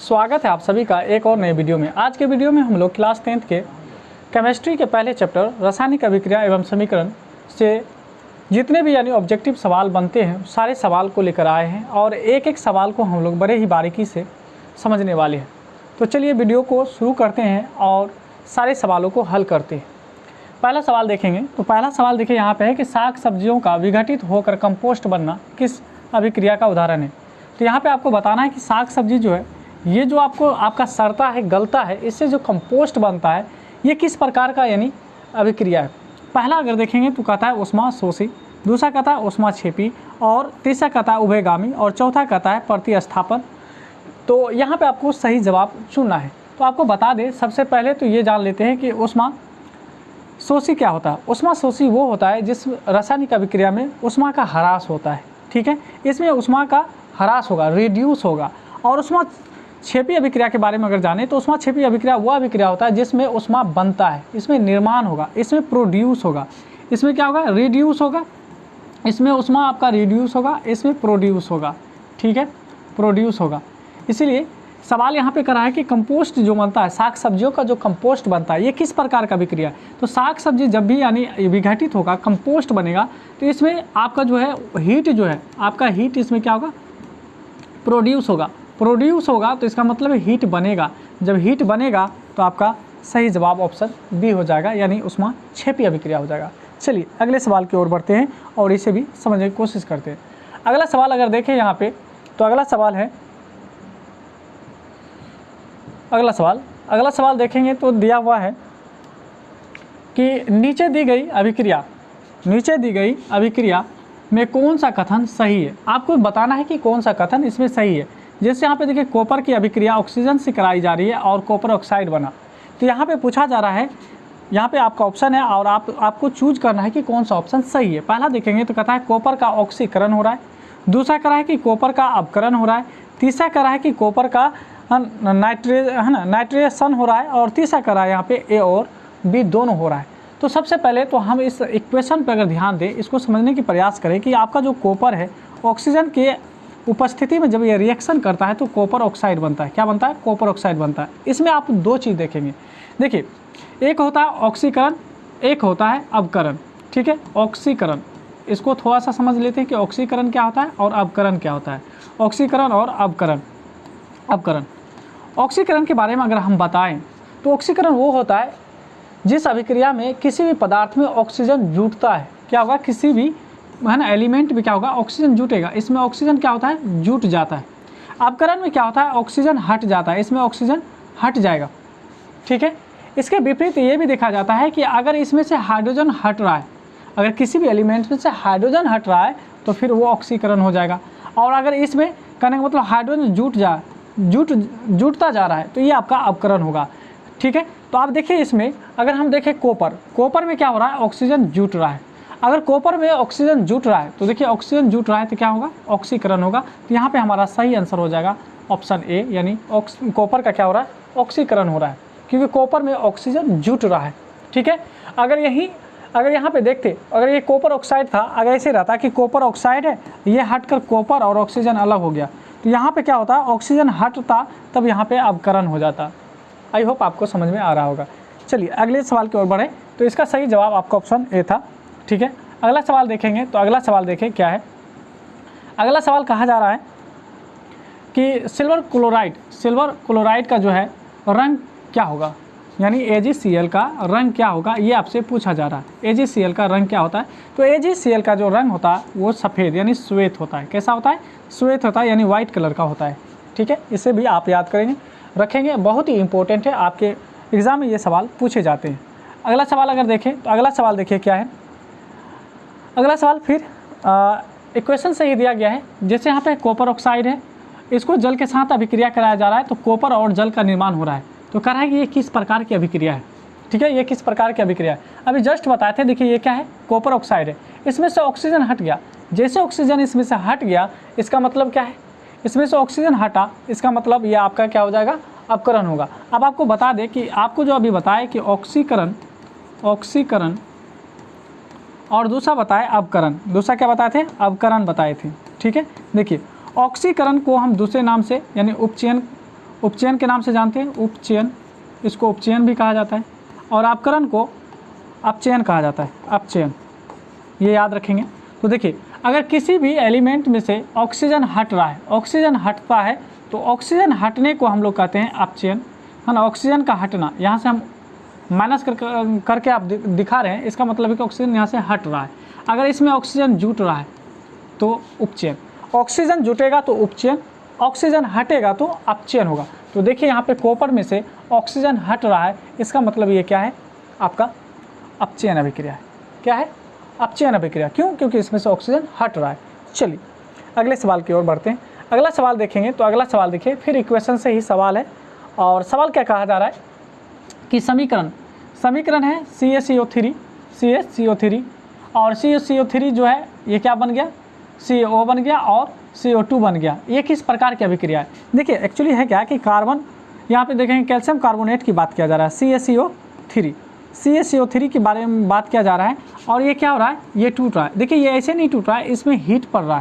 स्वागत है आप सभी का एक और नए वीडियो में। आज के वीडियो में हम लोग क्लास 10th के केमिस्ट्री के पहले चैप्टर रासायनिक अभिक्रिया एवं समीकरण से जितने भी यानी ऑब्जेक्टिव सवाल बनते हैं सारे सवाल को लेकर आए हैं और एक एक सवाल को हम लोग बड़े ही बारीकी से समझने वाले हैं। तो चलिए वीडियो को शुरू करते हैं और सारे सवालों को हल करते हैं। पहला सवाल देखेंगे तो पहला सवाल देखिए यहाँ पे है कि साग सब्जियों का विघटित होकर कंपोस्ट बनना किस अभिक्रिया का उदाहरण है। तो यहाँ पे आपको बताना है कि साग सब्जी जो है ये जो आपका सड़ता है गलता है, इससे जो कंपोस्ट बनता है ये किस प्रकार का यानी अभिक्रिया है। पहला अगर देखेंगे तो कहता है ऊष्माशोषी, दूसरा कहता है ऊष्माक्षेपी और तीसरा कहता है उभयगामी और चौथा कहता है प्रतिस्थापन। तो यहाँ पे आपको सही जवाब चुनना है। तो आपको बता दें सबसे पहले तो ये जान लेते हैं कि ऊष्माशोषी क्या होता है। ऊष्माशोषी वो होता है जिस रासायनिक अभिक्रिया में ऊष्मा का ह्रास होता है, ठीक है। इसमें ऊष्मा का ह्रास होगा, रिड्यूस होगा। और ऊष्माक्षेपी अभिक्रिया के बारे में अगर जाने तो ऊष्माक्षेपी अभिक्रिया वो अभिक्रिया होता है जिसमें ऊष्मा बनता है, इसमें निर्माण होगा, इसमें प्रोड्यूस होगा। इसमें क्या होगा, रिड्यूस होगा, इसमें ऊष्मा आपका रिड्यूस होगा, इसमें प्रोड्यूस होगा, ठीक है, प्रोड्यूस होगा। इसीलिए सवाल यहाँ पे करा है कि कंपोस्ट जो बनता है, साग सब्जियों का जो कंपोस्ट बनता है ये किस प्रकार का अभिक्रिया है। तो साग सब्जी जब भी यानी विघटित होगा, कंपोस्ट बनेगा, तो इसमें आपका जो है हीट जो है आपका हीट इसमें क्या होगा, प्रोड्यूस होगा। प्रोड्यूस होगा तो इसका मतलब हीट बनेगा। जब हीट बनेगा तो आपका सही जवाब ऑप्शन बी हो जाएगा, यानी ऊष्माक्षेपी अभिक्रिया हो जाएगा। चलिए अगले सवाल की ओर बढ़ते हैं और इसे भी समझने की कोशिश करते हैं। अगला सवाल अगर देखें यहाँ पे तो अगला सवाल देखेंगे तो दिया हुआ है कि नीचे दी गई अभिक्रिया में कौन सा कथन सही है। आपको बताना है कि कौन सा कथन इसमें सही है। जैसे यहाँ पे देखिए कॉपर की अभिक्रिया ऑक्सीजन से कराई जा रही है और कॉपर ऑक्साइड बना। तो यहाँ पे पूछा जा रहा है, यहाँ पे आपका ऑप्शन है और आपको चूज करना है कि कौन सा ऑप्शन सही है। पहला देखेंगे तो कहता है कॉपर का ऑक्सीकरण हो रहा है, दूसरा कह रहा है कि कॉपर का अपकरण हो रहा है, तीसरा कह रहा है कि कॉपर का नाइट्रेशन हो रहा है और तीसरा कह रहा है यहाँ पे ए और बी दोनों हो रहा है। तो सबसे पहले तो हम इस इक्वेशन पर अगर ध्यान दें, इसको समझने की प्रयास करें कि आपका जो कॉपर है ऑक्सीजन के उपस्थिति में जब ये रिएक्शन करता है तो कॉपर ऑक्साइड बनता है। क्या बनता है, कॉपर ऑक्साइड बनता है। इसमें आप दो चीज़ देखेंगे, देखिए एक होता है ऑक्सीकरण, एक होता है अवकरण, ठीक है। ऑक्सीकरण, इसको थोड़ा सा समझ लेते हैं कि ऑक्सीकरण क्या होता है और अवकरण क्या होता है। ऑक्सीकरण और अवकरण। ऑक्सीकरण के बारे में अगर हम बताएं तो ऑक्सीकरण वो होता है जिस अभिक्रिया में किसी भी पदार्थ में ऑक्सीजन जुटता है। क्या होगा, किसी भी है ना एलिमेंट में क्या होगा, ऑक्सीजन जुटेगा। इसमें ऑक्सीजन क्या होता है, जुट जाता है। अपकरण में क्या होता है, ऑक्सीजन हट जाता है, इसमें ऑक्सीजन हट जाएगा, ठीक है। इसके विपरीत ये भी देखा जाता है कि अगर इसमें से हाइड्रोजन हट रहा है, अगर किसी भी एलिमेंट में से हाइड्रोजन हट रहा है तो फिर वो ऑक्सीकरण हो जाएगा। और अगर इसमें कहने का मतलब हाइड्रोजन जुटता जा रहा है तो ये आपका अपकरण होगा, ठीक है। तो आप देखिए इसमें अगर हम देखें कॉपर में क्या हो रहा है, ऑक्सीजन जुट रहा है। अगर कॉपर में ऑक्सीजन जुट रहा है तो देखिए ऑक्सीजन जुट रहा है तो क्या होगा, ऑक्सीकरण होगा। तो यहाँ पे हमारा सही आंसर हो जाएगा ऑप्शन ए, यानी कॉपर का क्या हो रहा है, ऑक्सीकरण हो रहा है, क्योंकि कॉपर में ऑक्सीजन जुट रहा है, ठीक है। अगर यहाँ पे देखते, अगर ये कॉपर ऑक्साइड था, अगर ऐसे रहता कि कॉपर ऑक्साइड है, ये हटकर कॉपर और ऑक्सीजन अलग हो गया, तो यहाँ पे क्या होता, ऑक्सीजन हटता तब यहाँ पे अवकरण हो जाता। आई होप आपको समझ में आ रहा होगा। चलिए अगले सवाल की ओर बढ़े। तो इसका सही जवाब आपका ऑप्शन ए था, ठीक है। अगला सवाल देखेंगे तो अगला सवाल देखें क्या है। अगला सवाल कहा जा रहा है कि सिल्वर क्लोराइड का जो है रंग क्या होगा, यानी AgCl का रंग क्या होगा, ये आपसे पूछा जा रहा है। AgCl का रंग क्या होता है। तो AgCl का जो रंग होता है वो सफ़ेद यानी श्वेत होता है। कैसा होता है, श्वेत होता है, यानी वाइट कलर का होता है, ठीक है। इसे भी आप याद रखेंगे, बहुत ही इंपॉर्टेंट है, आपके एग्ज़ाम में ये सवाल पूछे जाते हैं। अगला सवाल अगर देखें तो अगला सवाल देखिए क्या है। अगला सवाल फिर इक्वेशन से ही दिया गया है। जैसे यहाँ पे कॉपर ऑक्साइड है, इसको जल के साथ अभिक्रिया कराया जा रहा है तो कॉपर और जल का निर्माण हो रहा है। तो कह रहा है कि ये किस प्रकार की अभिक्रिया है, ठीक है, ये किस प्रकार की अभिक्रिया है। अभी जस्ट बताए थे, देखिए ये क्या है, कॉपर ऑक्साइड है, इसमें से ऑक्सीजन हट गया। जैसे ऑक्सीजन इसमें से हट गया, इसका मतलब क्या है, इसमें से ऑक्सीजन हटा, इसका मतलब ये आपका क्या हो जाएगा, अपकरण होगा। अब आपको बता दें कि आपको जो अभी बताया कि ऑक्सीकरण और दूसरा बताए अवकरण, दूसरा क्या बताए थे, अवकरण बताए थे, ठीक है। देखिए ऑक्सीकरण को हम दूसरे नाम से यानी उपचयन के नाम से जानते हैं, उपचयन, इसको उपचयन भी कहा जाता है, और अपकरण को अपचयन कहा जाता है, अपचयन, ये याद रखेंगे। तो देखिए, अगर किसी भी एलिमेंट में से ऑक्सीजन हट रहा है, ऑक्सीजन हटता है, तो ऑक्सीजन हटने को हम लोग कहते हैं अपचयन, है ना। ऑक्सीजन का हटना, यहाँ से हम माइनस करके आप दिखा रहे हैं, इसका मतलब है कि ऑक्सीजन यहाँ से हट रहा है। अगर इसमें ऑक्सीजन जुट रहा है तो उपचयन, ऑक्सीजन जुटेगा तो उपचयन, ऑक्सीजन हटेगा तो अपचयन होगा। तो देखिए यहाँ पे कॉपर में से ऑक्सीजन हट रहा है, इसका मतलब ये क्या है, आपका अपचयन अभिक्रिया है। क्या है, अपचयन अभिक्रिया। क्यों? क्योंकि इसमें से ऑक्सीजन हट रहा है। चलिए अगले सवाल की ओर बढ़ते हैं। अगला सवाल देखेंगे, तो अगला सवाल देखिए, फिर इक्वेशन से ही सवाल है, और सवाल क्या कहा जा रहा है कि समीकरण है CaCO3, CaCO3, और CaCO3 जो है ये क्या बन गया, CO बन गया और CO2 बन गया। ये किस प्रकार की अभिक्रिया है? देखिए एक्चुअली है क्या कि कार्बन, यहाँ पे देखेंगे कैल्शियम कार्बोनेट की बात किया जा रहा है, CaCO3 के बारे में बात किया जा रहा है, और ये क्या हो रहा है, ये टूट रहा है। देखिए ये ऐसे नहीं टूट रहा है, इसमें हीट पड़ रहा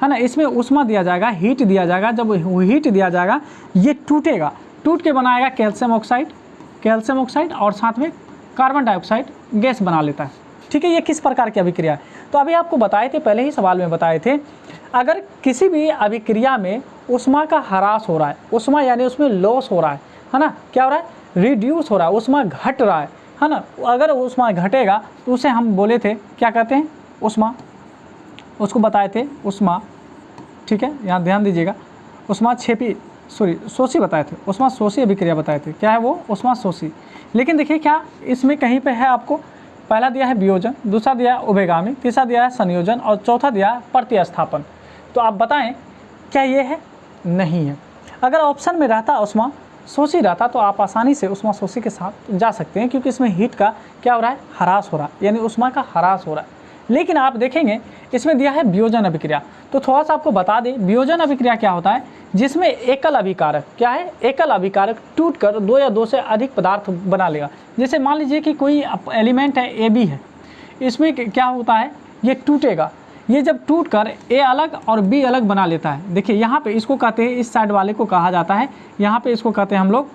है ना, इसमें उष्मा दिया जाएगा, हीट दिया जाएगा। जब हीट दिया जाएगा ये टूटेगा, टूट के बनाएगा कैल्शियम ऑक्साइड, और साथ में कार्बन डाइऑक्साइड गैस बना लेता है। ठीक है, ये किस प्रकार की अभिक्रिया है? तो अभी आपको बताए थे, पहले ही सवाल में बताए थे, अगर किसी भी अभिक्रिया में उष्मा का ह्रास हो रहा है, उष्मा यानी उसमें लॉस हो रहा है ना, क्या हो रहा है, रिड्यूस हो रहा है, उष्मा घट रहा है ना। अगर उष्मा घटेगा तो उसे हम बोले थे क्या कहते हैं, उष्मा, उसको बताए थे उष्मा। ठीक है, यहाँ ध्यान दीजिएगा, उष्मा शोषी बताए थे, उष्मा शोषी अभिक्रिया बताए थे। क्या है वो, उष्मा शोषी। लेकिन देखिए क्या इसमें कहीं पे है, आपको पहला दिया है वियोजन, दूसरा दिया है उभयगामी, तीसरा दिया है संयोजन, और चौथा दिया है प्रतिस्थापन। तो आप बताएं क्या ये है? नहीं है। अगर ऑप्शन में रहता उष्मा शोषी रहता तो आप आसानी से उष्मा शोषी के साथ जा सकते हैं, क्योंकि इसमें हीट का क्या हो रहा है, ह्रास हो रहा है, यानी उष्मा का ह्रास हो रहा है। लेकिन आप देखेंगे इसमें दिया है वियोजन अभिक्रिया। तो थोड़ा सा आपको बता दें, वियोजन अभिक्रिया क्या होता है, जिसमें एकल अभिकारक, क्या है, एकल अभिकारक टूटकर दो या दो से अधिक पदार्थ बना लेगा। जैसे मान लीजिए कि कोई एलिमेंट है AB है, इसमें क्या होता है, ये टूटेगा, ये जब टूटकर A अलग और B अलग बना लेता है। देखिए यहाँ पे इसको कहते हैं, इस साइड वाले को कहा जाता है, यहाँ पे इसको कहते हैं हम लोग,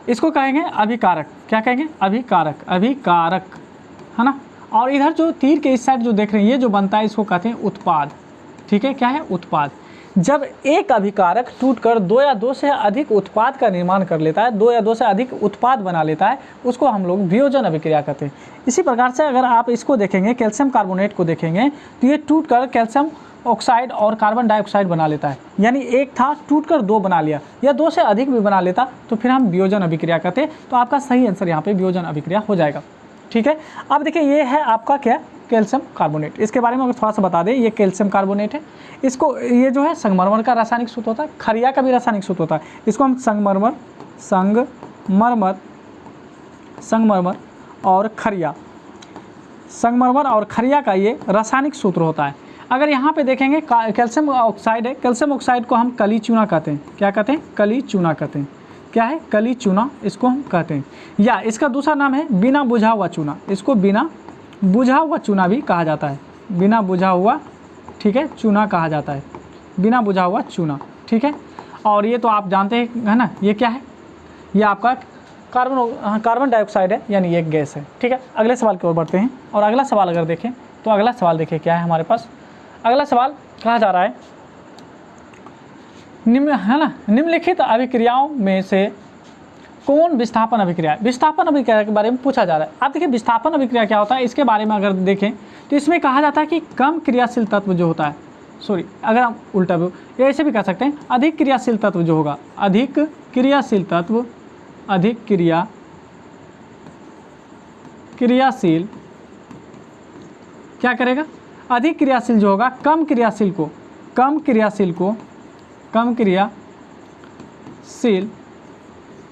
इसको कहेंगे अभिकारक। क्या कहेंगे, अभिकारक, है ना। और इधर जो तीर के इस साइड जो देख रहे हैं, ये जो बनता है इसको कहते हैं उत्पाद। ठीक है, क्या है, उत्पाद। जब एक अभिकारक टूटकर दो या दो से अधिक उत्पाद का निर्माण कर लेता है, दो या दो से अधिक उत्पाद बना लेता है, उसको हम लोग वियोजन अभिक्रिया कहते हैं। इसी प्रकार से अगर आप इसको देखेंगे, कैल्शियम कार्बोनेट को देखेंगे, तो ये टूटकर कैल्शियम ऑक्साइड और कार्बन डाइऑक्साइड बना लेता है। यानी एक था, टूटकर दो बना लिया, या दो से अधिक भी बना लेता, तो फिर हम वियोजन अभिक्रिया कहते हैं। तो आपका सही आंसर यहाँ पे वियोजन अभिक्रिया हो जाएगा। ठीक है, अब देखिए ये है आपका क्या, कैल्शियम कार्बोनेट। इसके बारे में अगर थोड़ा सा बता दें, ये कैल्शियम कार्बोनेट है। इसको, ये जो है संगमरमर का रासायनिक सूत्र होता है, खरिया का भी रासायनिक सूत्र होता है। इसको हम संगमरमर और खरिया, संगमरमर और खरिया का ये रासायनिक सूत्र होता है। अगर यहाँ पे देखेंगे कैल्शियम ऑक्साइड है, कैल्शियम ऑक्साइड को हम कली चूना कहते हैं। क्या कहते हैं, कली चूना कहते हैं। क्या है, कली चूना, इसको हम कहते हैं। या इसका दूसरा नाम है बिना बुझा हुआ चूना, इसको बिना बुझा हुआ चूना भी कहा जाता है, बिना बुझा हुआ, ठीक है, चूना कहा जाता है, बिना बुझा हुआ चूना। ठीक है, और ये तो आप जानते हैं, है ना, ये क्या है, ये आपका कार्बन डाइऑक्साइड है, यानी ये गैस है। ठीक है, अगले सवाल की ओर बढ़ते हैं। और अगला सवाल अगर देखें, तो अगला सवाल देखिए क्या है हमारे पास। अगला सवाल कहा जा रहा है, निम्नलिखित अभिक्रियाओं में से कौन विस्थापन अभिक्रिया है? विस्थापन अभिक्रिया के बारे में पूछा जा रहा है। आप देखिए विस्थापन अभिक्रिया क्या होता है, इसके बारे में अगर देखें तो इसमें कहा जाता है कि कम क्रियाशील तत्व जो होता है, अगर हम उल्टा भी ऐसे भी कह सकते हैं, अधिक क्रियाशील तत्व जो होगा, अधिक क्रियाशील क्या करेगा, अधिक क्रियाशील जो होगा कम क्रियाशील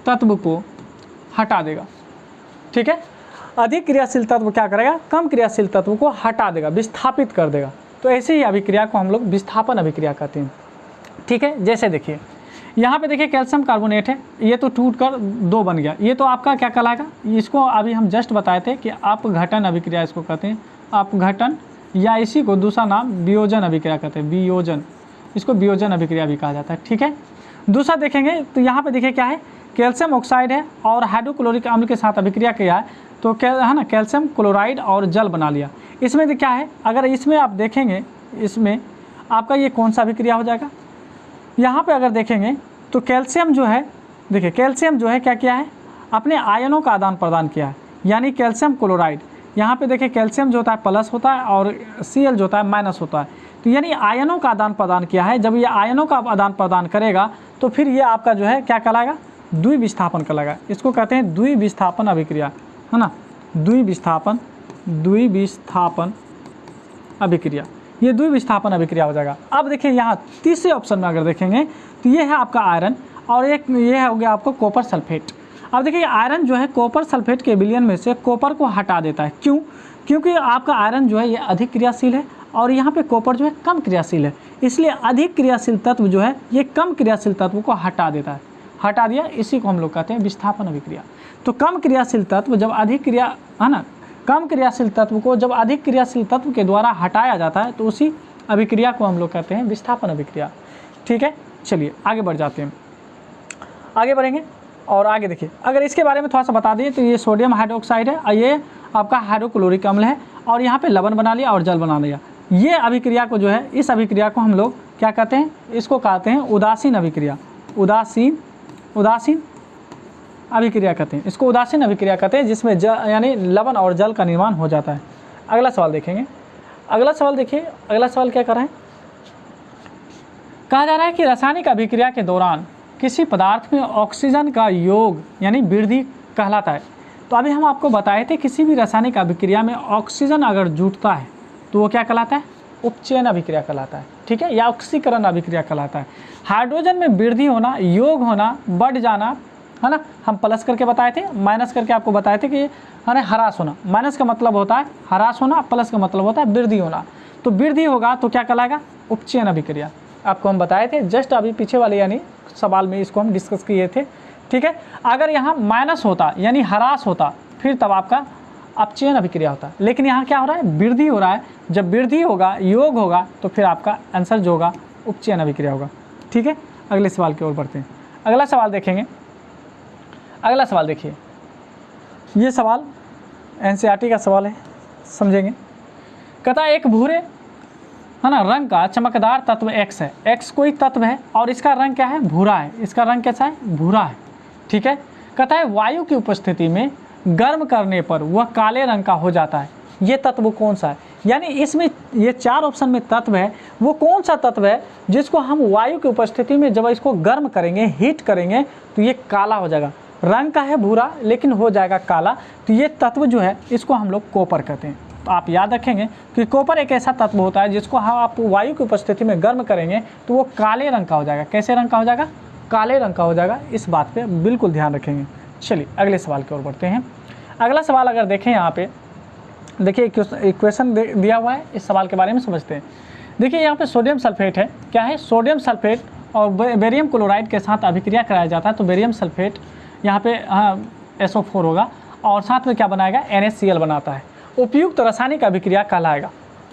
तत्व को हटा देगा। ठीक है, अधिक क्रियाशील तत्व क्या करेगा, कम क्रियाशील तत्व को हटा देगा, विस्थापित कर देगा। तो ऐसे ही अभिक्रिया को हम लोग विस्थापन अभिक्रिया कहते हैं। ठीक है, जैसे देखिए यहाँ पे देखिए कैल्शियम कार्बोनेट है, ये तो टूटकर दो बन गया, ये तो आपका क्या कहलाएगा, इसको अभी हम जस्ट बताए थे कि अपघटन अभिक्रिया इसको कहते हैं, अपघटन, या इसी को दूसरा नाम वियोजन अभिक्रिया कहते हैं, वियोजन, इसको वियोजन अभिक्रिया भी कहा जाता है। ठीक है, दूसरा देखेंगे तो यहाँ पे देखिए क्या है, कैल्शियम ऑक्साइड है और हाइड्रोक्लोरिक अम्ल के साथ अभिक्रिया किया है तो क्या है ना, कैल्शियम क्लोराइड और जल बना लिया। इसमें क्या है, अगर इसमें आप देखेंगे इसमें आपका ये कौन सा अभिक्रिया हो जाएगा, यहाँ पे अगर देखेंगे तो कैल्शियम जो है, देखिए कैल्शियम जो है क्या किया है, अपने आयनों का आदान प्रदान किया है, यानी कैल्शियम क्लोराइड। यहाँ पे देखिए कैल्शियम जो होता है प्लस होता है और Cl जो होता है माइनस होता है, तो यानी आयनों का आदान प्रदान किया है। जब ये आयनों का आदान प्रदान करेगा तो फिर ये आपका जो है क्या कहलाएगा, द्विविस्थापन कहलाएगा। इसको कहते हैं द्विविस्थापन अभिक्रिया, है ना, द्विविस्थापन अभिक्रिया, ये द्विविस्थापन अभिक्रिया हो जाएगा। अब देखिए यहाँ तीसरे ऑप्शन में अगर देखेंगे तो ये है आपका आयरन और एक ये हो गया आपको कॉपर सल्फेट। अब देखिए आयरन जो है कॉपर सल्फेट के विलयन में से कॉपर को हटा देता है। क्यों? क्योंकि आपका आयरन जो है ये अधिक क्रियाशील है और यहाँ पे कॉपर जो है कम क्रियाशील है, इसलिए अधिक क्रियाशील तत्व जो है ये कम क्रियाशील तत्व को हटा देता है, हटा दिया, इसी को हम लोग कहते हैं विस्थापन अभिक्रिया। तो कम क्रियाशील तत्व जब अधिक क्रिया, है ना, कम क्रियाशील तत्व को जब अधिक क्रियाशील तत्व के द्वारा हटाया जाता है तो उसी अभिक्रिया को हम लोग कहते हैं विस्थापन अभिक्रिया। ठीक है, चलिए आगे बढ़ जाते हैं, आगे बढ़ेंगे और आगे देखिए, अगर इसके बारे में थोड़ा सा बता दिए तो ये सोडियम हाइड्रोक्साइड है और ये आपका हाइड्रोक्लोरिक अम्ल है और यहाँ पे लवण बना लिया और जल बना लिया। ये अभिक्रिया को जो है, इस अभिक्रिया को हम लोग क्या कहते हैं, इसको कहते हैं उदासीन अभिक्रिया, उदासीन अभिक्रिया कहते हैं, इसको उदासीन अभिक्रिया कहते हैं, जिसमें यानी लवण और जल का निर्माण हो जाता है। अगला सवाल देखेंगे, अगला सवाल देखिए, अगला सवाल क्या कर रहे हैं, कहा जा रहा है कि रासायनिक अभिक्रिया के दौरान किसी पदार्थ में ऑक्सीजन का योग यानी वृद्धि कहलाता है। तो अभी हम आपको बताए थे किसी भी रासायनिक अभिक्रिया में ऑक्सीजन अगर जुटता है तो वो क्या कहलाता है, उपचयन अभिक्रिया कहलाता है। ठीक है, या ऑक्सीकरण अभिक्रिया कहलाता है। हाइड्रोजन में वृद्धि होना, योग होना, बढ़ जाना, है ना, हम प्लस करके बताए थे, माइनस करके आपको बताए थे कि है ना ह्रास होना। माइनस का मतलब होता है ह्रास होना, प्लस का मतलब होता है वृद्धि होना। तो वृद्धि होगा तो क्या कहलाएगा, उपचयन अभिक्रिया। आपको हम बताए थे जस्ट अभी पीछे वाले यानी सवाल में इसको हम डिस्कस किए थे। ठीक है, अगर यहाँ माइनस होता यानी ह्रास होता फिर तब आपका अपचयन अभिक्रिया होता है, लेकिन यहाँ क्या हो रहा है, वृद्धि हो रहा है। जब वृद्धि होगा, योग होगा, तो फिर आपका आंसर जो होगा उपचयन अभिक्रिया होगा। ठीक है, अगले सवाल की ओर बढ़ते हैं। अगला सवाल देखेंगे, अगला सवाल देखिए, ये सवाल एनसीईआरटी का सवाल है, समझेंगे। कहता है एक भूरे, है ना, रंग का चमकदार तत्व X है। X कोई तत्व है और इसका रंग क्या है, भूरा है। इसका रंग कैसा है, भूरा है। ठीक है, कहता है वायु की उपस्थिति में गर्म करने पर वह काले रंग का हो जाता है। ये तत्व कौन सा है, यानी इसमें ये चार ऑप्शन में तत्व है, वो कौन सा तत्व है जिसको हम वायु की उपस्थिति में जब इसको गर्म करेंगे, हीट करेंगे तो ये काला हो जाएगा। रंग का है भूरा लेकिन हो जाएगा काला। तो ये तत्व जो है इसको हम लोग कॉपर कहते हैं। तो आप याद रखेंगे कि कॉपर एक ऐसा तत्व होता है जिसको हम आप वायु की उपस्थिति में गर्म करेंगे तो वो काले रंग का हो जाएगा। कैसे रंग का हो जाएगा, काले रंग का हो जाएगा। इस बात पे बिल्कुल ध्यान रखेंगे। चलिए अगले सवाल की ओर बढ़ते हैं। अगला सवाल अगर देखें, यहाँ पे देखिए इक्वेशन दिया हुआ है, इस सवाल के बारे में समझते हैं। देखिए यहाँ पे सोडियम सल्फेट है, क्या है, सोडियम सल्फेट और बेरियम क्लोराइड के साथ अभिक्रिया कराया जाता है। तो बेरियम सल्फेट यहाँ पे SO4 होगा और साथ में क्या बनाएगा, NaCl बनाता है। उपयुक्त रासायनिक अभिक्रिया कहलाएगा।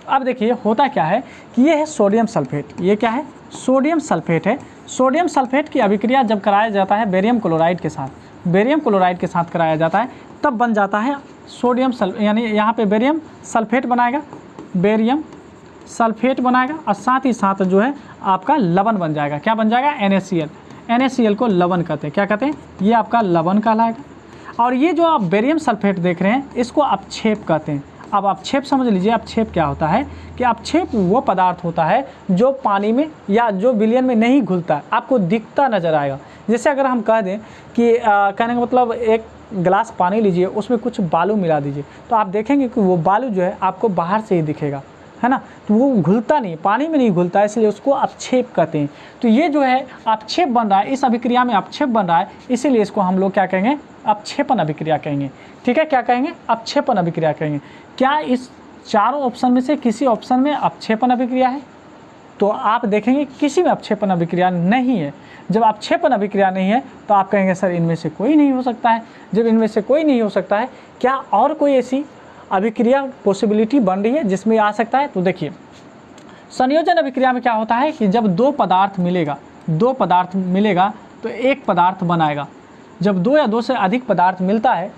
अब देखिए होता क्या है कि ये है सोडियम सल्फेट, ये क्या है, सोडियम सल्फेट है। सोडियम सल्फेट की अभिक्रिया जब कराया जाता है बेरियम क्लोराइड के साथ, बेरियम क्लोराइड के साथ कराया जाता है, तब बन जाता है सोडियम यानी यहाँ पे बेरियम सल्फेट बनाएगा, बेरियम सल्फेट बनाएगा और साथ ही साथ जो है आपका लवण बन जाएगा। क्या बन जाएगा, NaCl। NaCl को लवण कहते हैं। क्या कहते हैं, ये आपका लवण कहलाएगा। और ये जो आप बेरियम सल्फेट देख रहे हैं इसको अपक्षेप कहते हैं। अब अपक्षेप समझ लीजिए, अपक्षेप क्या होता है कि अपक्षेप वो पदार्थ होता है जो पानी में या जो विलयन में नहीं घुलता है, आपको दिखता नजर आएगा। जैसे अगर हम कह दें कि कहने का मतलब एक गिलास पानी लीजिए, उसमें कुछ बालू मिला दीजिए, तो आप देखेंगे कि वो बालू जो है आपको बाहर से ही दिखेगा, है ना, तो वो घुलता नहीं, पानी में नहीं घुलता है, इसलिए उसको अपक्षेप कहते हैं। तो ये जो है अपक्षेप बन रहा है, इस अभिक्रिया में अपक्षेप बन रहा है, इसीलिए इसको हम लोग क्या कहेंगे, अपक्षेपण अभिक्रिया कहेंगे। ठीक है, क्या कहेंगे, अपक्षेपण अभिक्रिया कहेंगे। क्या इस चारों ऑप्शन में से किसी ऑप्शन में अपक्षेपण अभिक्रिया है, तो आप देखेंगे किसी में अपक्षेपण अभिक्रिया नहीं है। जब अपक्षेपण अभिक्रिया नहीं है तो आप कहेंगे सर इनमें से कोई नहीं हो सकता है। जब इनमें से कोई नहीं हो सकता है, क्या और कोई ऐसी अभिक्रिया पॉसिबिलिटी बन रही है जिसमें आ सकता है? तो देखिए संयोजन अभिक्रिया में क्या होता है कि जब दो पदार्थ मिलेगा, 2 पदार्थ मिलेगा तो एक पदार्थ बनाएगा। जब 2 या 2 से अधिक पदार्थ मिलता है,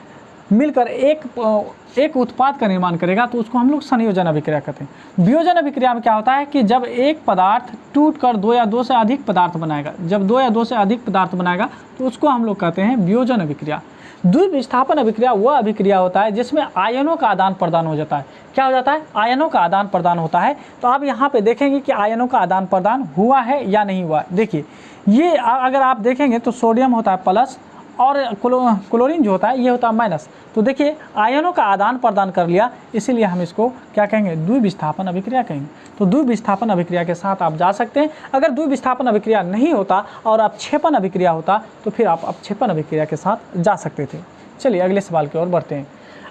मिलकर एक उत्पाद का निर्माण करेगा तो उसको हम लोग संयोजन अभिक्रिया कहते हैं। वियोजन अभिक्रिया में क्या होता है कि जब एक पदार्थ टूटकर 2 या 2 से अधिक पदार्थ बनाएगा, जब 2 या 2 से अधिक पदार्थ बनाएगा तो उसको हम लोग कहते हैं वियोजन अभिक्रिया। द्विविस्थापन अभिक्रिया वह अभिक्रिया होता है जिसमें आयनों का आदान प्रदान हो जाता है। क्या हो जाता है? आयनों का आदान प्रदान होता है। तो आप यहाँ पे देखेंगे कि आयनों का आदान प्रदान हुआ है या नहीं हुआ। देखिए, ये अगर आप देखेंगे तो सोडियम होता है प्लस और क्लोरीन जो होता है ये होता है माइनस। तो देखिए, आयनों का आदान प्रदान कर लिया, इसीलिए हम इसको क्या कहेंगे? द्विविस्थापन अभिक्रिया कहेंगे। तो द्विविस्थापन अभिक्रिया के साथ आप जा सकते हैं। अगर द्विविस्थापन अभिक्रिया नहीं होता और अपक्षेपण अभिक्रिया होता तो फिर आप अपक्षेपण अभिक्रिया के साथ जा सकते थे। चलिए अगले सवाल की ओर बढ़ते हैं।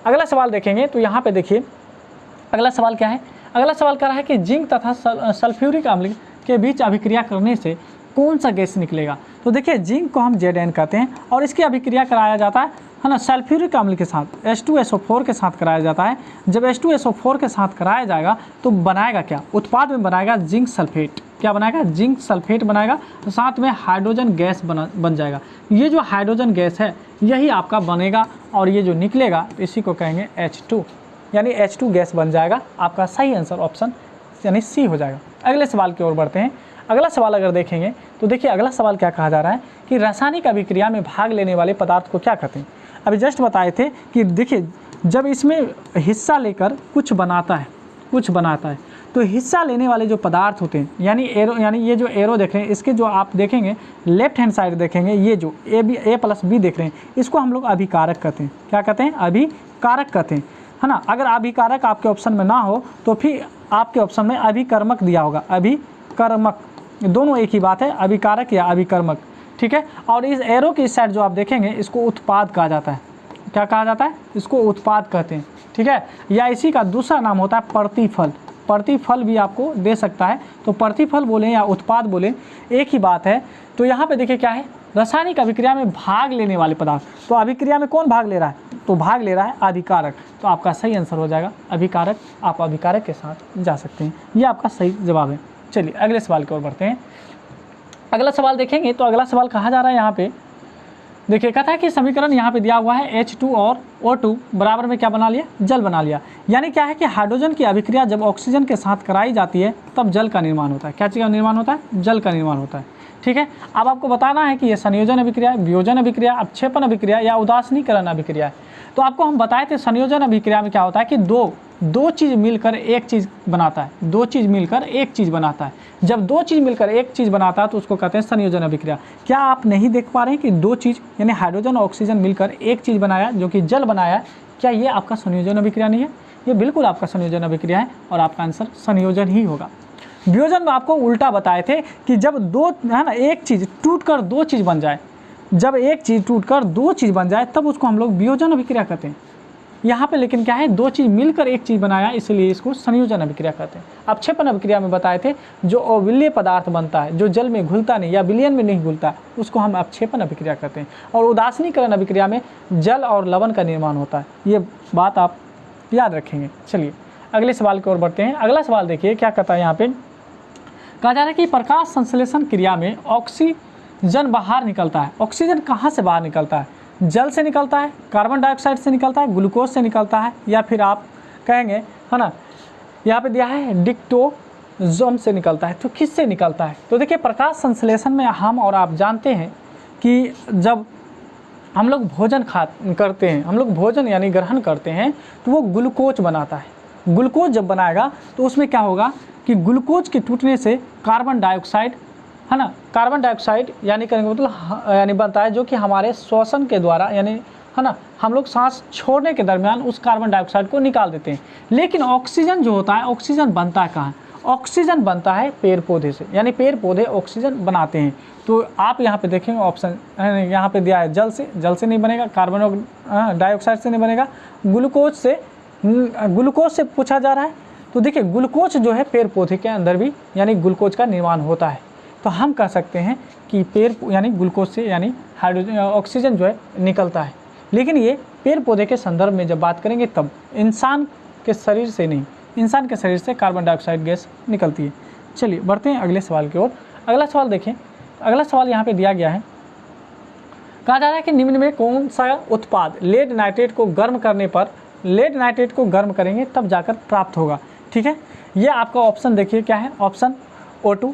अगला सवाल देखेंगे तो यहाँ पे देखिए, अगला सवाल क्या है? अगला सवाल कह रहा है कि जिंक तथा सल्फ्यूरिक अम्ल के बीच अभिक्रिया करने से कौन सा गैस निकलेगा? तो देखिए, जिंक को हम Zn कहते हैं और इसकी अभिक्रिया कराया जाता है ना, सल्फ्यूरिक अम्ल के साथ H2SO4 के साथ कराया जाता है। जब H2SO4 के साथ कराया जाएगा तो बनाएगा क्या? उत्पाद में बनाएगा जिंक सल्फेट। क्या बनाएगा? जिंक सल्फेट बनाएगा। तो साथ में हाइड्रोजन गैस बन जाएगा। ये जो हाइड्रोजन गैस है यही आपका बनेगा और ये जो निकलेगा इसी को कहेंगे H2, यानी H2 गैस बन जाएगा। आपका सही आंसर ऑप्शन यानी सी हो जाएगा। अगले सवाल की ओर बढ़ते हैं। अगला सवाल अगर देखेंगे तो देखिए, अगला सवाल क्या कहा जा रहा है कि रासायनिक अभिक्रिया में भाग लेने वाले पदार्थ को क्या कहते हैं? अभी जस्ट बताए थे कि देखिए, जब इसमें हिस्सा लेकर कुछ बनाता है तो हिस्सा लेने वाले जो पदार्थ होते हैं, यानी ये जो एरो देख रहे हैं, इसके जो आप देखेंगे लेफ्ट हैंड साइड देखेंगे, ये जो A+B देख रहे हैं, इसको हम लोग अभिकारक कहते हैं। क्या कहते हैं? अभिकारक कहते हैं, है ना। अगर अभिकारक आपके ऑप्शन में ना हो तो फिर आपके ऑप्शन में अभिकर्मक दिया होगा। अभिकर्मक दोनों एक ही बात है, अभिकारक या अभिकर्मक, ठीक है। और इस एरो की इस साइड जो आप देखेंगे इसको उत्पाद कहा जाता है। क्या कहा जाता है? इसको उत्पाद कहते हैं, ठीक है। या इसी का दूसरा नाम होता है प्रतिफल। प्रतिफल भी आपको दे सकता है, तो प्रतिफल बोलें या उत्पाद बोलें एक ही बात है। तो यहाँ पे देखिए क्या है, रासायनिक अभिक्रिया में भाग लेने वाले पदार्थ। तो अभिक्रिया में कौन भाग ले रहा है? तो भाग ले रहा है अभिकारक। तो आपका सही आंसर हो जाएगा अभिकारक। आप अभिकारक के साथ जा सकते हैं, ये आपका सही जवाब है। चलिए अगले सवाल की ओर बढ़ते हैं। अगला सवाल देखेंगे तो अगला सवाल कहा जा रहा है यहाँ पे, देखिए कहता है कि समीकरण यहाँ पे दिया हुआ है H2 और O2 बराबर में क्या बना लिया? जल बना लिया। यानी क्या है कि हाइड्रोजन की अभिक्रिया जब ऑक्सीजन के साथ कराई जाती है तब जल का निर्माण होता है। क्या चीज़ का निर्माण होता है? जल का निर्माण होता है, ठीक है। अब आपको बताना है कि ये संयोजन अभिक्रिया, वियोजन अभिक्रिया, अपक्षेपण अभिक्रिया या उदासीनीकरण अभिक्रिया है। तो आपको हम बताए थे संयोजन अभिक्रिया में क्या होता है कि दो चीज़ मिलकर एक चीज़ बनाता है। दो चीज़ मिलकर एक चीज़ बनाता है। जब दो चीज़ मिलकर एक चीज़ बनाता है तो उसको कहते हैं संयोजन अभिक्रिया। क्या आप नहीं देख पा रहे हैं कि दो चीज़ यानी हाइड्रोजन और ऑक्सीजन मिलकर एक चीज़ बनाया जो कि जल बनाया? क्या ये आपका संयोजन अभिक्रिया नहीं है? ये बिल्कुल आपका संयोजन अभिक्रिया है और आपका आंसर संयोजन ही होगा। वियोजन में आपको उल्टा बताए थे कि जब दो है ना, एक चीज़ टूटकर दो चीज़ बन जाए, जब एक चीज़ टूटकर दो चीज़ बन जाए तब उसको हम लोग वियोजन अभिक्रिया कहते हैं। यहाँ पे लेकिन क्या है, दो चीज़ मिलकर एक चीज़ बनाया, इसलिए इसको संयोजन अभिक्रिया कहते हैं। अपक्षेपण अभिक्रिया में बताए थे जो अविलीय पदार्थ बनता है, जो जल में घुलता नहीं या विलयन में नहीं घुलता, उसको हम अपक्षेपण अभिक्रिया कहते हैं। और उदासीनीकरण अभिक्रिया में जल और लवण का निर्माण होता है। ये बात आप याद रखेंगे। चलिए अगले सवाल की ओर बढ़ते हैं। अगला सवाल देखिए क्या कहता है, यहाँ पे कहा जा रहा है कि प्रकाश संश्लेषण क्रिया में ऑक्सीजन बाहर निकलता है। ऑक्सीजन कहाँ से बाहर निकलता है? जल से निकलता है, कार्बन डाइऑक्साइड से निकलता है, ग्लूकोज से निकलता है, या फिर आप कहेंगे है ना, यहाँ पे दिया है डिक्टोजोम से निकलता है। तो किस से निकलता है? तो देखिए प्रकाश संश्लेषण में हम और आप जानते हैं कि जब हम लोग भोजन करते हैं, हम लोग भोजन यानी ग्रहण करते हैं तो वो ग्लूकोज बनाता है। ग्लूकोज जब बनाएगा तो उसमें क्या होगा कि ग्लूकोज के टूटने से कार्बन डाइऑक्साइड है ना, कार्बन डाइऑक्साइड यानी कहने का मतलब यानी बनता है, जो कि हमारे श्वसन के द्वारा यानी है ना, हम लोग सांस छोड़ने के दरमियान उस कार्बन डाइऑक्साइड को निकाल देते हैं। लेकिन ऑक्सीजन जो होता है, ऑक्सीजन बनता है कहाँ? ऑक्सीजन बनता है पेड़ पौधे से, यानी पेड़ पौधे ऑक्सीजन बनाते हैं। तो आप यहाँ पे देखेंगे ऑप्शन यहाँ पे दिया है जल से नहीं बनेगा, कार्बन डाइऑक्साइड से नहीं बनेगा, ग्लूकोज से पूछा जा रहा है। तो देखिए ग्लूकोज जो है पेड़ पौधे के अंदर भी यानी ग्लूकोज का निर्माण होता है। तो हम कह सकते हैं कि पेड़ यानी ग्लूकोज से यानी हाइड्रोजन ऑक्सीजन जो है निकलता है। लेकिन ये पेड़ पौधे के संदर्भ में जब बात करेंगे तब, इंसान के शरीर से नहीं, इंसान के शरीर से कार्बन डाइऑक्साइड गैस निकलती है। चलिए बढ़ते हैं अगले सवाल की ओर। अगला सवाल देखें अगला सवाल यहाँ पे दिया गया है, कहा जा रहा है कि निम्न में कौन सा उत्पाद लेड नाइट्रेट को गर्म करने पर, लेड नाइट्रेट को गर्म करेंगे तब जाकर प्राप्त होगा। ठीक है, ये आपका ऑप्शन देखिए क्या है, ऑप्शन O2,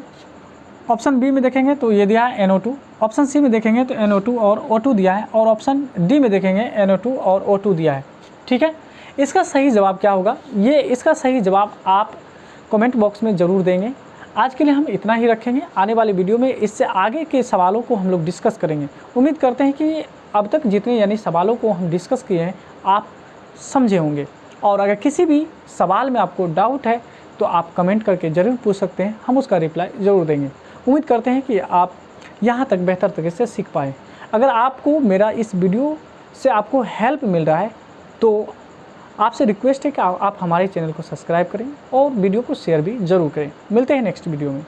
ऑप्शन बी में देखेंगे तो ये दिया है NO2, ऑप्शन सी में देखेंगे तो NO2 और O2 दिया है, और ऑप्शन डी में देखेंगे NO2 और O2 दिया है। ठीक है, इसका सही जवाब क्या होगा, ये इसका सही जवाब आप कमेंट बॉक्स में ज़रूर देंगे। आज के लिए हम इतना ही रखेंगे, आने वाले वीडियो में इससे आगे के सवालों को हम लोग डिस्कस करेंगे। उम्मीद करते हैं कि अब तक जितने यानी सवालों को हम डिस्कस किए हैं आप समझे होंगे, और अगर किसी भी सवाल में आपको डाउट है तो आप कमेंट करके ज़रूर पूछ सकते हैं, हम उसका रिप्लाई ज़रूर देंगे। उम्मीद करते हैं कि आप यहाँ तक बेहतर तरीके से सीख पाएँ। अगर आपको मेरा इस वीडियो से आपको हेल्प मिल रहा है तो आपसे रिक्वेस्ट है कि आप हमारे चैनल को सब्सक्राइब करें और वीडियो को शेयर भी ज़रूर करें। मिलते हैं नेक्स्ट वीडियो में।